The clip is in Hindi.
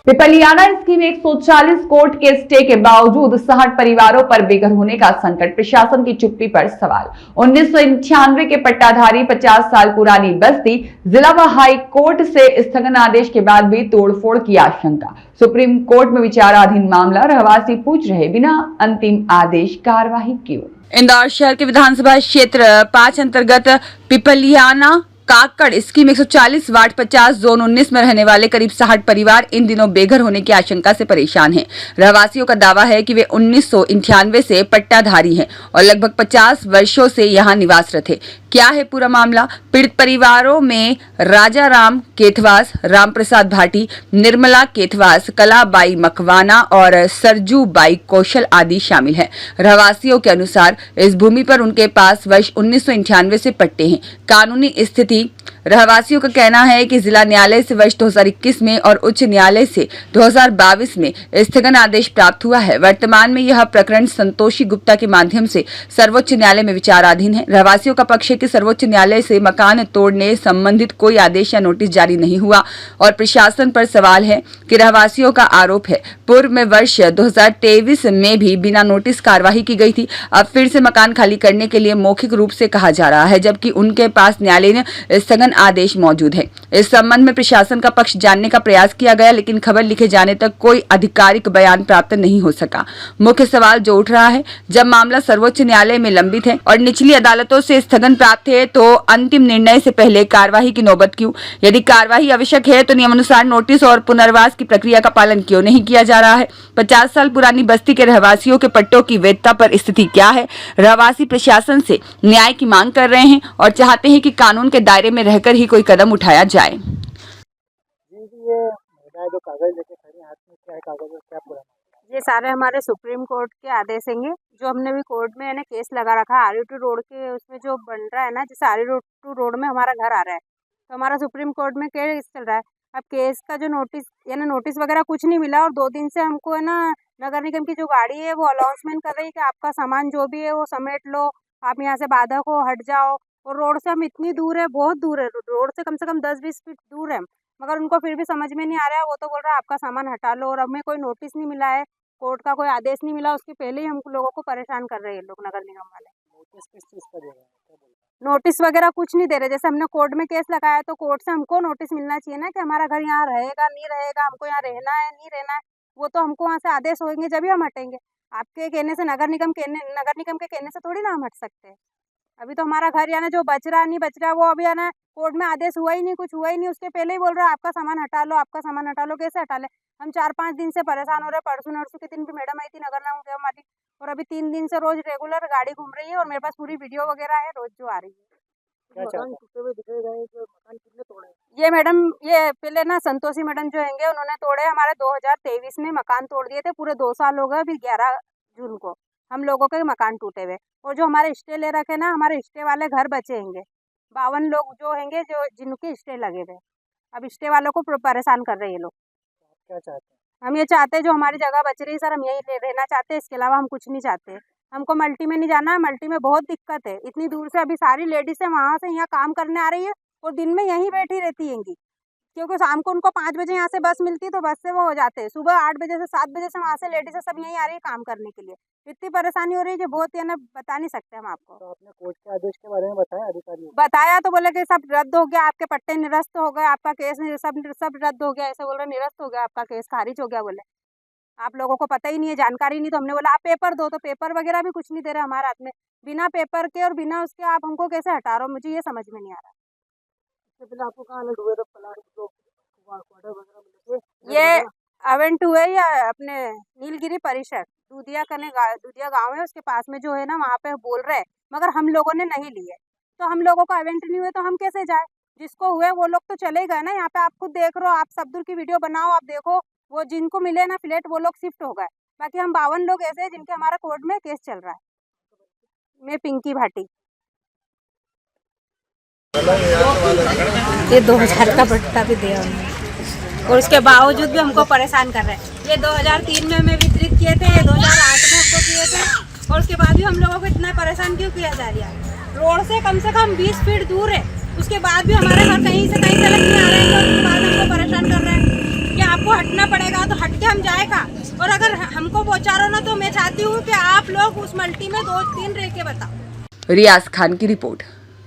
पिपलियाना स्कीम 140 कोर्ट के स्टे के बावजूद 60 परिवारों पर बेघर होने का संकट, प्रशासन की चुप्पी पर सवाल। 1998 के पट्टाधारी 50 साल पुरानी बस्ती, जिला व हाई कोर्ट से स्थगन आदेश के बाद भी तोड़फोड़ की आशंका। सुप्रीम कोर्ट में विचाराधीन मामला, रहवासी पूछ रहे बिना अंतिम आदेश कार्रवाई क्यों। इंदौर शहर के विधानसभा क्षेत्र 5 अंतर्गत पिपलियाना काकड़ स्कीम 140 वार्ड 50 जोन 19 में रहने वाले करीब 60 परिवार इन दिनों बेघर होने की आशंका से परेशान हैं। रहवासियों का दावा है कि वे 1998 से पट्टाधारी हैं और लगभग 50 वर्षों से यहां निवासरत है। क्या है पूरा मामला? पीड़ित परिवारों में राजा राम केथवास, राम प्रसाद भाटी, निर्मला केथवास, कलाबाई मकवाना और सरजू बाई कौशल आदि शामिल हैं। रहवासियों के अनुसार इस भूमि पर उनके पास वर्ष 1998 से पट्टे हैं। कानूनी स्थिति, रहवासियों का कहना है कि जिला न्यायालय से वर्ष 2021 में और उच्च न्यायालय से 2022 में स्थगन आदेश प्राप्त हुआ है। वर्तमान में यह प्रकरण संतोषी गुप्ता के माध्यम से सर्वोच्च न्यायालय में विचाराधीन है। रहवासियों का पक्ष है कि सर्वोच्च न्यायालय से मकान तोड़ने संबंधित कोई आदेश या नोटिस जारी नहीं हुआ और प्रशासन पर सवाल है कि रहवासियों का आरोप है पूर्व में वर्ष 2023 में भी बिना नोटिस कार्यवाही की गई थी। अब फिर से मकान खाली करने के लिए मौखिक रूप से कहा जा रहा है, जबकि उनके पास न्यायालय स्थगन आदेश मौजूद है। इस संबंध में प्रशासन का पक्ष जानने का प्रयास किया गया, लेकिन खबर लिखे जाने तक कोई आधिकारिक बयान प्राप्त नहीं हो सका। मुख्य सवाल जो उठ रहा है, जब मामला सर्वोच्च न्यायालय में लंबित है और निचली अदालतों से स्थगन प्राप्त है, तो अंतिम निर्णय से पहले कार्यवाही की नौबत क्यों? यदि कार्यवाही आवश्यक है तो नियमानुसार नोटिस और पुनर्वास की प्रक्रिया का पालन क्यों नहीं किया जा रहा है? 50 साल पुरानी बस्ती के रहवासियों के पट्टों की वैधता पर स्थिति क्या है? रहवासी प्रशासन से न्याय की मांग कर रहे हैं और चाहते हैं कि कानून के दायरे में रहकर ही कोई कदम उठाया जाए। जी, ये महिलाएं जो कागज लेके खड़ी हैं, हाथ में क्या है कागज और क्या पूरा? ये सारे हमारे सुप्रीम कोर्ट के आदेश हैं, जो हमने भी कोर्ट में है केस लगा रखा है। RU2 रोड के उसमें जो बन रहा है ना, जैसे RU2 रोड में हमारा घर आ रहा है, तो हमारा सुप्रीम कोर्ट में केस चल रहा है। अब केस का जो नोटिस वगैरह कुछ नहीं मिला और 2 दिन से हमको है ना नगर निगम की जो गाड़ी है वो अनाउंसमेंट कर रही है कि आपका सामान जो भी है वो समेट लो, आप यहाँ से बाधा को हट जाओ। और रोड से हम इतनी दूर है, बहुत दूर है, रोड से कम 10-20 फीट दूर है, मगर उनको फिर भी समझ में नहीं आ रहा है। वो तो बोल रहा है आपका सामान हटा लो, और हमें कोई नोटिस नहीं मिला है, कोर्ट का कोई आदेश नहीं मिला, उसके पहले ही हम लोगों को परेशान कर रहे हैं लोग नगर निगम वाले। नोटिस किस चीज़ का दे रहे हैं? नोटिस वगैरह कुछ नहीं दे रहे। जैसे हमने कोर्ट में केस लगाया तो कोर्ट से हमको नोटिस मिलना चाहिए ना कि हमारा घर यहाँ रहेगा नहीं रहेगा, हमको यहाँ रहना है नहीं रहना है। वो तो हमको वहाँ से आदेश होंगे जब ही हम हटेंगे। आपके कहने से, नगर निगम के कहने से थोड़ी ना हम हट सकते हैं। अभी तो हमारा घर यानी जो बच रहा नहीं बच रहा, वो अभी है ना कोर्ट में आदेश हुआ ही नहीं, कुछ हुआ ही नहीं, उसके पहले ही बोल रहा है आपका सामान हटा लो, आपका सामान हटा लो। कैसे हटा ले? हम 4-5 दिन से परेशान हो रहे हैं। परसों के दिन भी मैडम आई थी नगर निगम हमारी, और अभी 3 दिन से रोज रेगुलर गाड़ी घूम रही है और मेरे पास पूरी वीडियो वगैरह है रोज जो आ रही है। मकान टूटे हुए दिखाई गए, जो मकान कितने तोड़े? ये मैडम, ये पहले ना संतोषी मैडम जो हैंगे उन्होंने तोड़े, हमारे 2023 में मकान तोड़ दिए थे। पूरे 2 साल हो गए, अभी 11 जून को हम लोगों के मकान टूटे हुए। और जो हमारे स्टे ले रखे ना, हमारे स्टे वाले घर बचे हैंगे 52 लोग जो हैंगे, जो जिनके स्टे लगे हुए। अब स्टे वालों को परेशान कर रहे हैं ये लोग। क्या चाहते हैं? हम ये चाहते हैं जो हमारी जगह बच रही है सर, हम यहीं रहना चाहते हैं, इसके अलावा हम कुछ नहीं चाहते। हमको मल्टी में नहीं जाना है, मल्टी में बहुत दिक्कत है। इतनी दूर से अभी सारी लेडीज़ें वहाँ से यहाँ काम करने आ रही है और दिन में यहीं बैठी रहती हैंगी, क्योंकि शाम को उनको 5 बजे यहाँ से बस मिलती है, तो बस से वो हो जाते हैं। सुबह 8 बजे से 7 बजे से वहाँ से लेडीज़ें सब यहीं आ रही है काम करने के लिए। इतनी परेशानी हो रही है जो बहुत, है ना, बता नहीं सकते हम आपको। तो आपने कोर्ट के आदेश के बारे में बताया अधिकारियों को? बताया तो बोले कि सब रद्द हो गया, आपके पट्टे निरस्त हो गए, आपका केस सब रद्द हो गया, ऐसे बोल रहे, निरस्त हो गया, आपका केस खारिज हो गया। बोले आप लोगों को पता ही नहीं है, जानकारी नहीं। तो हमने बोला आप पेपर दो, तो पेपर वगैरह भी कुछ नहीं दे रहे हमारे हाथ में। बिना पेपर के और बिना उसके आप हमको कैसे हटा रहे हो, मुझे ये समझ में नहीं आ रहा। इससे पहले आपको कहाँ अलर्ट हुए थे? प्लाट जो क्वार्टर वगैरह मिले थे? ये अवेंट हुए या अपने नीलगिरी परिषद दूधिया गांव है, उसके पास में जो है ना, वहाँ पे बोल रहे, मगर हम लोगों ने नहीं लिए। तो हम लोगों को अवेंट नहीं हुए तो हम कैसे जाए? जिसको हुए वो लोग तो चले गए ना। यहाँ पे आप खुद देख रहे हो, आप सबदूर की वीडियो बनाओ, आप देखो, वो जिनको मिले ना फ्लैट वो लोग शिफ्ट हो गए। बाकी हम 52 लोग ऐसे हैं जिनके हमारा कोर्ट में केस चल रहा है। मैं पिंकी भाटी। ये 2000 का पट्टा भी दिया हमने और उसके बावजूद भी हमको परेशान कर रहे हैं। ये 2003 में हमें वितरित किए थे, 2008 में हमको किए थे, और उसके बाद भी हम लोगों को इतना परेशान क्यों किया जा रहा है? रोड से कम 20 फीट दूर है, उसके बाद भी हमारे घर कहीं से कहीं तक नहीं आ रहे हैं, तो उसके बाद हमको परेशान कर रहे हैं कि आपको हटना पड़ेगा। और अगर हमको पहुंचा रहे हो ना तो मैं चाहती हूँ कि आप लोग उस मल्टी में 2-3 रह के बताओ। रियाज खान की रिपोर्ट।